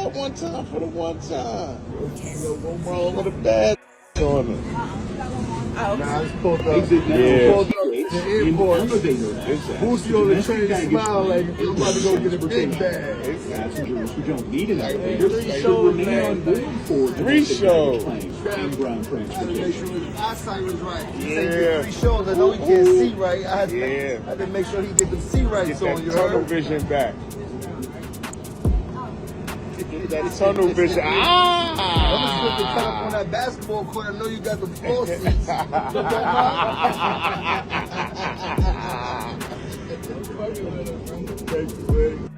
up one time for the one time. Yo, go wrong with a bad on him. Nah, it's pulled up. Yeah. Pulled up in the airport. Boosie on the train smile like I'm about to go get a big bag. Passengers who don't need an Three elevator should shows, remain man. on board for 3 shows. and ground I had to make transportation. sure his eyesight was right. He Yeah. said 3 shows. I know he can't see right. I had to, Yeah. I had to make sure he get them see rights Get on. that You tunnel heard? vision back. Get that tunnel vision. I'm just going to cut up on that basketball court. I know you got the floor seats.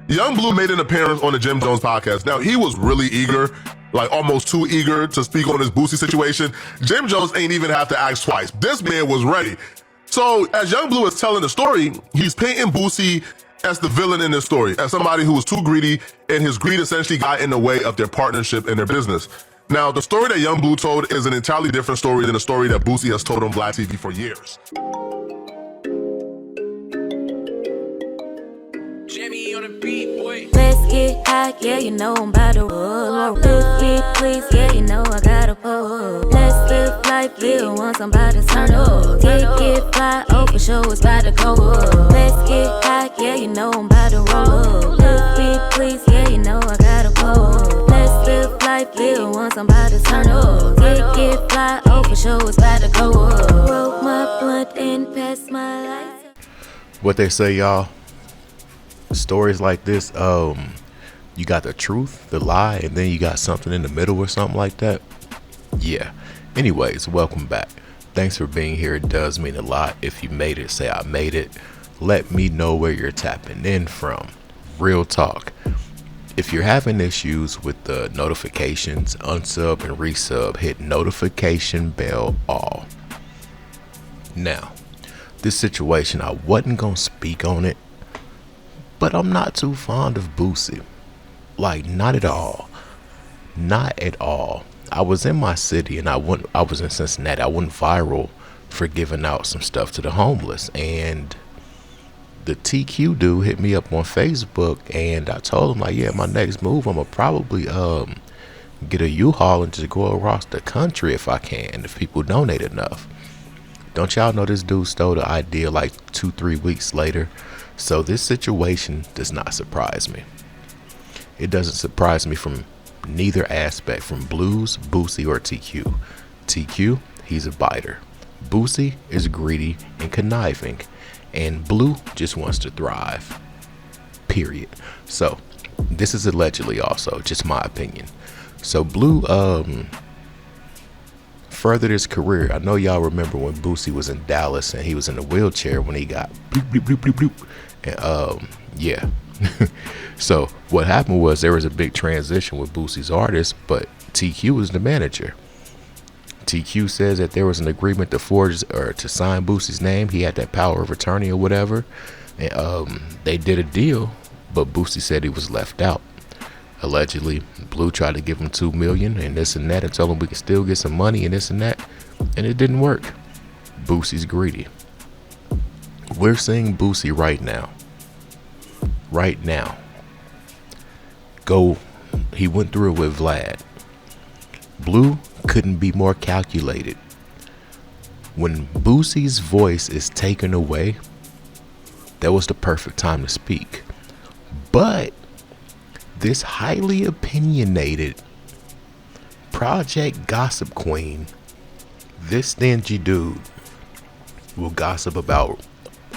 Young Bleu made an appearance on the Jim Jones podcast. Now, he was really eager, like almost too eager to speak on his Boosie situation. Jim Jones ain't even have to ask twice. This man was ready. So as Young Bleu is telling the story, he's painting Boosie as the villain in this story, as somebody who was too greedy, and his greed essentially got in the way of their partnership and their business. Now, the story that Young Bleu told is an entirely different story than the story that Boosie has told on Black TV for years. Let's get high, yeah, you know I'm about to roll. Let's get please, yeah, you know I gotta pull. Let's live life, live once I'm about to turn up. Get fly, oh for sure it's about to go up. Let's get high, yeah, you know I'm about to roll. Let's get please, yeah, you know I gotta pull. Let's live life, live once I'm about to turn up. Get fly, oh for sure it's about to go up. Roll my blunt and pass my lights. What they say, y'all, stories like this, you got the truth, the lie, and then you got something in the middle or something like that. Yeah. Anyways, welcome back. Thanks for being here. It does mean a lot. If you made it, say I made it. Let me know where you're tapping in from. Real talk. If you're having issues with the notifications, unsub and resub, hit notification bell all. Now, this situation, I wasn't gonna speak on it, but I'm not too fond of Boosie. Like, not at all. Not at all. I was in my city and I was in Cincinnati. I went viral for giving out some stuff to the homeless. And the TQ dude hit me up on Facebook and I told him, like, yeah, my next move, I'm gonna probably get a U-Haul and just go across the country if I can, if people donate enough. Don't y'all know this dude stole the idea like 2-3 weeks later? So this situation does not surprise me. It doesn't surprise me from neither aspect, from Blues, Boosie, or TQ. TQ, he's a biter. Boosie is greedy and conniving. And Bleu just wants to thrive. Period. So this is allegedly also just my opinion. So Bleu furthered his career. I know y'all remember when Boosie was in Dallas and he was in a wheelchair when he got bloop, bloop, bloop, bloop, bloop. And yeah. So what happened was there was a big transition with Boosie's artist, but TQ was the manager. TQ says that there was an agreement to forge or to sign Boosie's name. He had that power of attorney or whatever. And they did a deal, but Boosie said he was left out. Allegedly, Bleu tried to give him $2 million and this and that and told him we could still get some money and this and that. And it didn't work. Boosie's greedy. We're seeing Boosie right now. Right now. He went through it with Vlad. Bleu couldn't be more calculated. When Boosie's voice is taken away, that was the perfect time to speak. But this highly opinionated project gossip queen, this stingy dude, will gossip about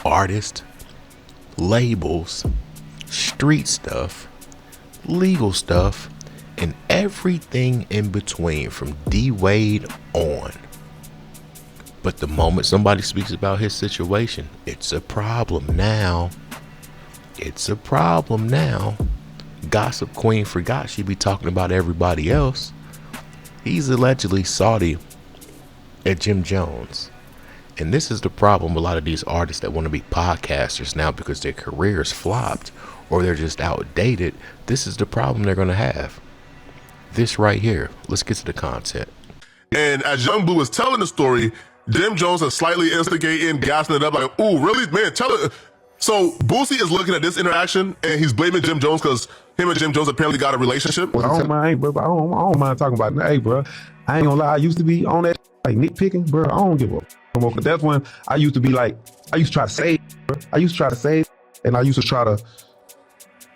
artists, labels, street stuff, legal stuff, and everything in between from D Wade on. But the moment somebody speaks about his situation, it's a problem now. It's a problem now. Gossip queen forgot she'd be talking about everybody else. He's allegedly salty at Jim Jones. And this is the problem with a lot of these artists that want to be podcasters now because their careers flopped or they're just outdated. This is the problem they're going to have. This right here. Let's get to the content. And as Young Bleu was telling the story, Jim Jones is slightly instigating, gassing it up like, ooh, really? Man, tell it. So Boosie is looking at this interaction and he's blaming Jim Jones because him and Jim Jones apparently got a relationship. I don't mind, bro. I don't mind talking about it. Hey, bro, I ain't gonna lie. I used to be on that like nitpicking, bro. I don't give a fuck. That's when I used to be like, I used to try to save, bro. I used to try to save, and I used to try to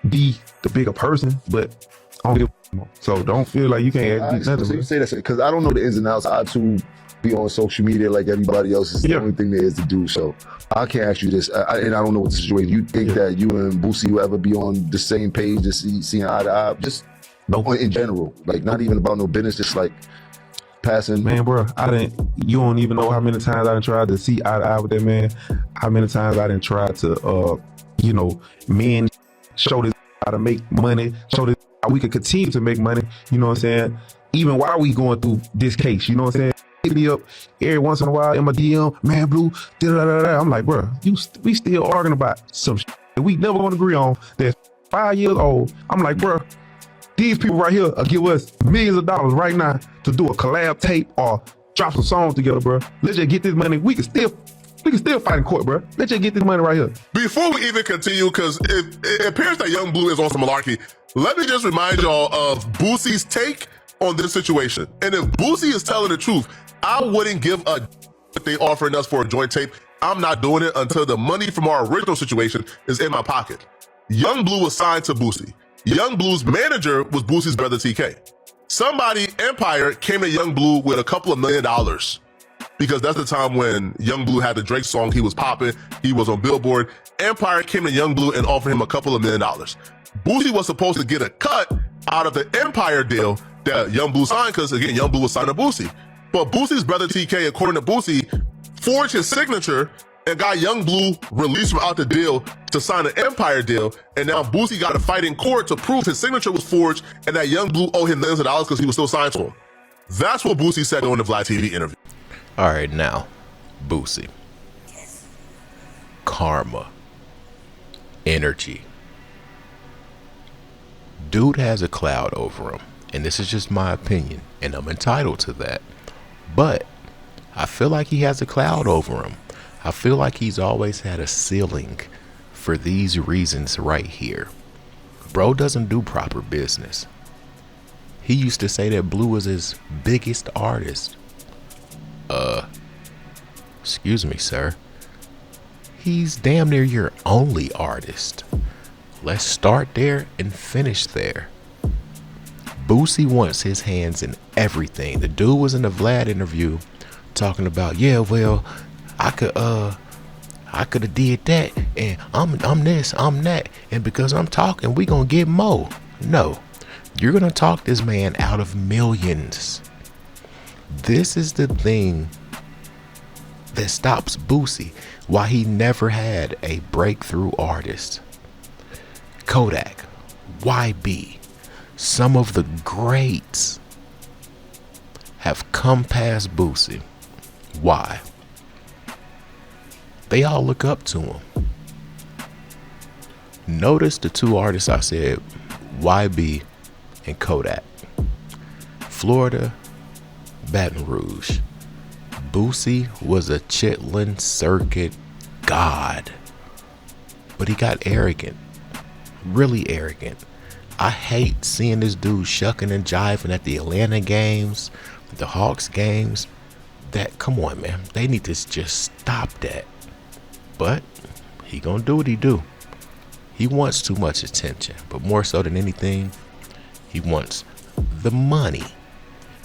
be the bigger person, but I don't give a fuck. So don't feel like you can't ask nothing. So you say that because I don't know the ins and outs. I too be on social media like everybody else. Is the only thing there is to do. So I can't ask you this, and I don't know what the situation. You think that you and Boosie will ever be on the same page, just seeing eye to eye, just in general, like not even about no business, just like passing. Man, bro, you don't even know how many times I done tried to see eye to eye with that man. How many times I done tried to, men show this how to make money, show this how we could continue to make money. You know what I'm saying? Even while we going through this case, you know what I'm saying? Hit me up every once in a while in my DM, man, Blue, da-da-da-da. I'm like, bro, we still arguing about some shit that we never gonna agree on. That's 5 years old. I'm like, bro, these people right here will give us millions of dollars right now to do a collab tape or drop some songs together, bro. Let's just get this money. We can still fight in court, bro. Let's just get this money right here. Before we even continue, because it appears that Young Bleu is on some malarkey, let me just remind y'all of Boosie's take on this situation. And if Boosie is telling the truth, I wouldn't give a what they offering us for a joint tape. I'm not doing it until the money from our original situation is in my pocket. Young Bleu was signed to Boosie. Young Blue's manager was Boosie's brother TK. Somebody, Empire, came to Young Bleu with a couple of $1 million because that's the time when Young Bleu had the Drake song. He was popping. He was on Billboard. Empire came to Young Bleu and offered him a couple of $1 million. Boosie was supposed to get a cut out of the Empire deal that Young Bleu signed because, again, Young Bleu was signed to Boosie. But Boosie's brother TK, according to Boosie, forged his signature and got Young Bleu released from out the deal to sign an Empire deal. And now Boosie got to fight in court to prove his signature was forged and that Young Bleu owed him millions of dollars because he was still signed to him. That's what Boosie said on the Vlad TV interview. All right, now, Boosie. Karma. Energy. Dude has a cloud over him. And this is just my opinion. And I'm entitled to that. But I feel like he has a cloud over him. I feel like he's always had a ceiling for these reasons right here. Bro doesn't do proper business. He used to say that Bleu was his biggest artist. Excuse me, sir. He's damn near your only artist. Let's start there and finish there. Boosie wants his hands in everything. The dude was in the Vlad interview talking about, yeah, well, I could have did that, and I'm this, I'm that, and because I'm talking, we gonna get more. No, you're gonna talk this man out of millions. This is the thing that stops Boosie, why he never had a breakthrough artist. Kodak, YB, some of the greats have come past Boosie. Why? They all look up to him. Notice the two artists I said, YB and Kodak. Florida, Baton Rouge. Boosie was a Chitlin circuit god. But he got arrogant. Really arrogant. I hate seeing this dude shucking and jiving at the Atlanta games, the Hawks games. That, come on, man. They need to just stop that. But he gonna do what he do. He wants too much attention, but more so than anything, he wants the money.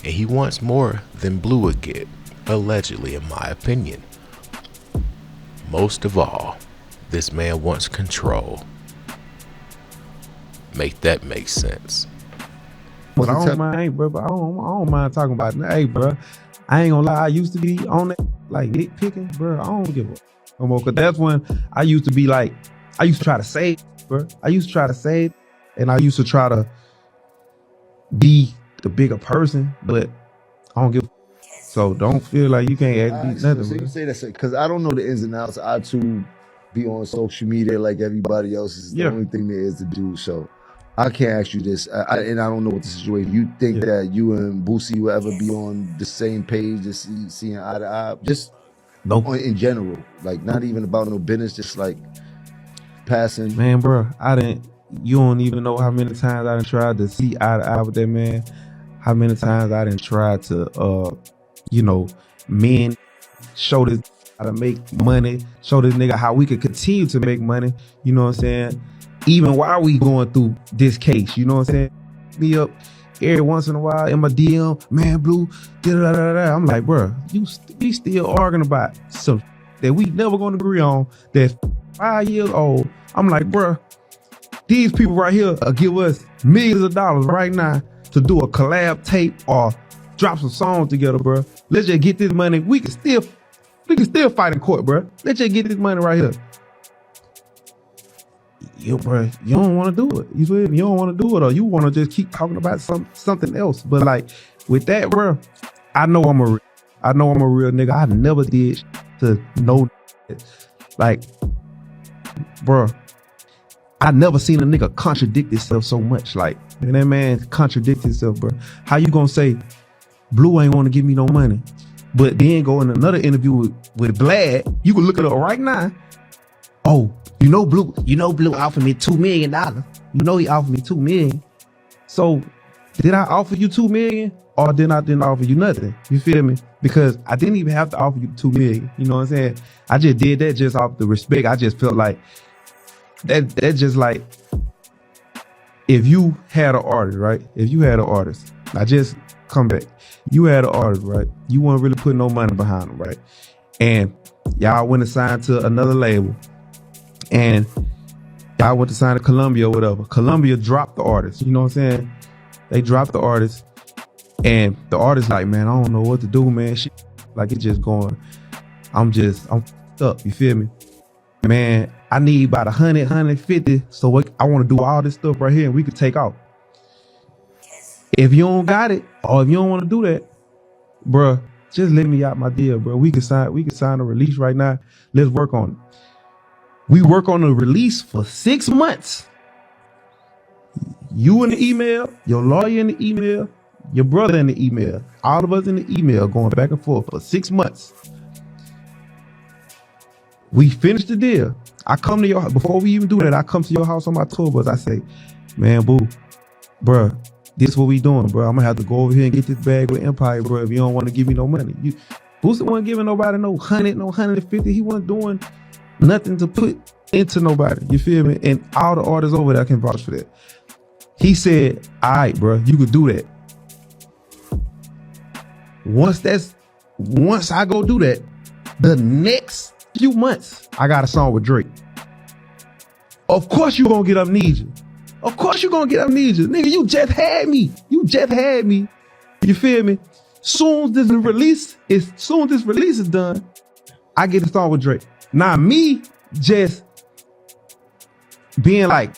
And he wants more than Bleu would get, allegedly, in my opinion. Most of all, this man wants control. Make that make sense. But I don't mind, bro. I don't mind talking about it. Hey, bro, I ain't gonna lie. I used to be on that, like, nitpicking, bro. I don't give a no more. Cause that's when I used to be like, I used to try to save, bro. I used to try to save, and I used to try to be the bigger person, but I don't give a so don't feel like you can't ask me nothing. So you say that because I don't know the ins and outs. I too be on social media like everybody else. Is the only thing there is to do. So I can't ask you this, and I don't know what the situation. You think that you and Boosie will ever be on the same page, just seeing eye to eye, just in general, like not even about no business, just like passing. Man, bro, I you don't even know how many times I done tried to see eye to eye with that man. How many times I done tried to, men show this how to make money, show this nigga how we could continue to make money. You know what I'm saying? Even while we going through this case, you know what I'm saying? Me up every once in a while in my DM, man, Blue, da-da-da-da-da. I'm like, bro, we still arguing about some that we never gonna agree on. That's 5 years old. I'm like, bro, these people right here give us millions of dollars right now to do a collab tape or drop some songs together, bro. Let's just get this money. We can still fight in court, bro. Let's just get this money right here. Yo, bro, you don't want to do it. You feel me? You don't want to do it, or you want to just keep talking about something else. But like with that, bro, I know I'm a real nigga. I never did to know, like, bro, I never seen a nigga contradict himself so much. Like, and that man contradict himself, bro. How you gonna say Blue ain't want to give me no money, but then go in another interview with Bleu? You can look it up right now. Oh, Blue offered me $2 million. You know he offered me $2 million. So did I offer you $2 million, or didn't offer you nothing? You feel me? Because I didn't even have to offer you $2 million. You know what I'm saying? I just did that just off the respect. I just felt like that's just like, if you had an artist, right? If you had an artist, I just come back. You had an artist, right? You weren't really putting no money behind them, right? And y'all went and signed to another label. And I went to sign to Columbia or whatever. Columbia dropped the artist. You know what I'm saying? They dropped the artist. And the artist like, man, I don't know what to do, man. Shit, like, it's just going, I'm f***ed up. You feel me? Man, I need about 100, 150. So I want to do all this stuff right here and we could take off. If you don't got it, or if you don't want to do that, bruh, just let me out my deal, bro. We can sign a release right now. Let's work on it. We work on the release for 6 months. You in the email, your lawyer in the email, your brother in the email, all of us in the email, going back and forth for 6 months. We finished the deal. I come to your house. Before we even do that, I come to your house on my tour bus. I say, man, boo, bro, this is what we doing, bro. I'm gonna have to go over here and get this bag with Empire, bro, if you don't want to give me no money. Boosie wasn't giving nobody no 100, no 150. He wasn't doing nothing to put into nobody. You feel me? And all the artists over there can vouch for that. He said, all right, bro, you could do that. Once I go do that, the next few months, I got a song with Drake. Of course you gonna get amnesia. Nigga, you just had me. You feel me? Soon this release is done, I get a song with Drake. Now me just being like,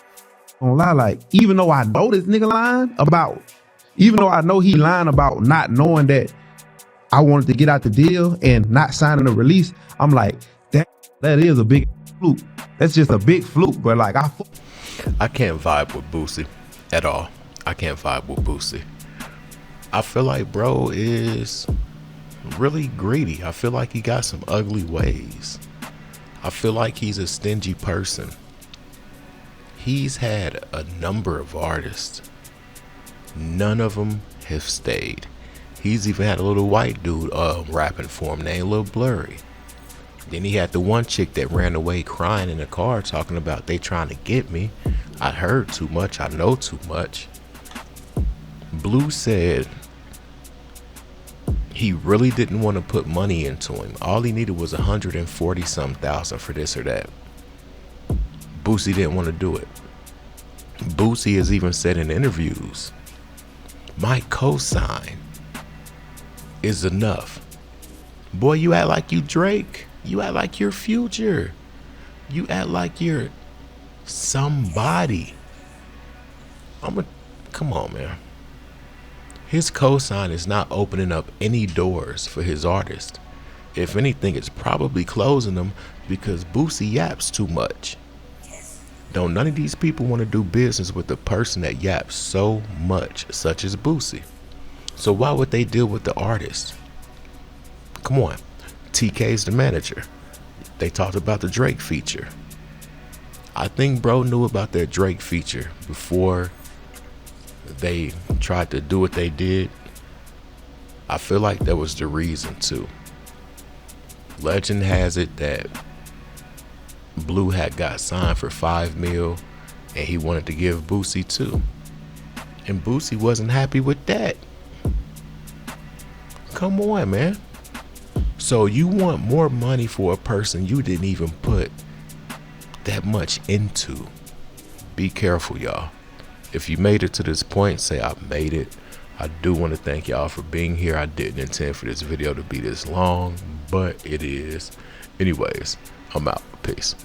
don't lie, like, even though I know this nigga he lying about not knowing that I wanted to get out the deal and not signing a release, I'm like, that is a big fluke. That's just a big fluke, but like, I can't vibe with Boosie at all. I can't vibe with Boosie. I feel like bro is really greedy. I feel like he got some ugly ways. I feel like he's a stingy person. He's had a number of artists. None of them have stayed. He's even had a little white dude rapping for him named Lil Bleu. Then he had the one chick that ran away crying in the car talking about they trying to get me. I heard too much. I know too much. Bleu said he really didn't want to put money into him. All he needed was 140-some thousand for this or that. Boosie didn't want to do it. Boosie has even said in interviews, my cosign is enough. Boy, you act like you Drake. You act like you're Future. You act like you're somebody. Come on, man. His cosign is not opening up any doors for his artist. If anything, it's probably closing them because Boosie yaps too much. Don't none of these people want to do business with the person that yaps so much, such as Boosie. So why would they deal with the artist? Come on. TK's the manager. They talked about the Drake feature. I think bro knew about that Drake feature before they tried to do what they did. I feel like that was the reason too. Legend has it that Bleu had got signed for $5 million and he wanted to give Boosie $2 million. And Boosie wasn't happy with that. Come on, man. So you want more money for a person you didn't even put that much into. Be careful, y'all. If you made it to this point, say I made it. I do want to thank y'all for being here. I didn't intend for this video to be this long, but it is. Anyways, I'm out. Peace.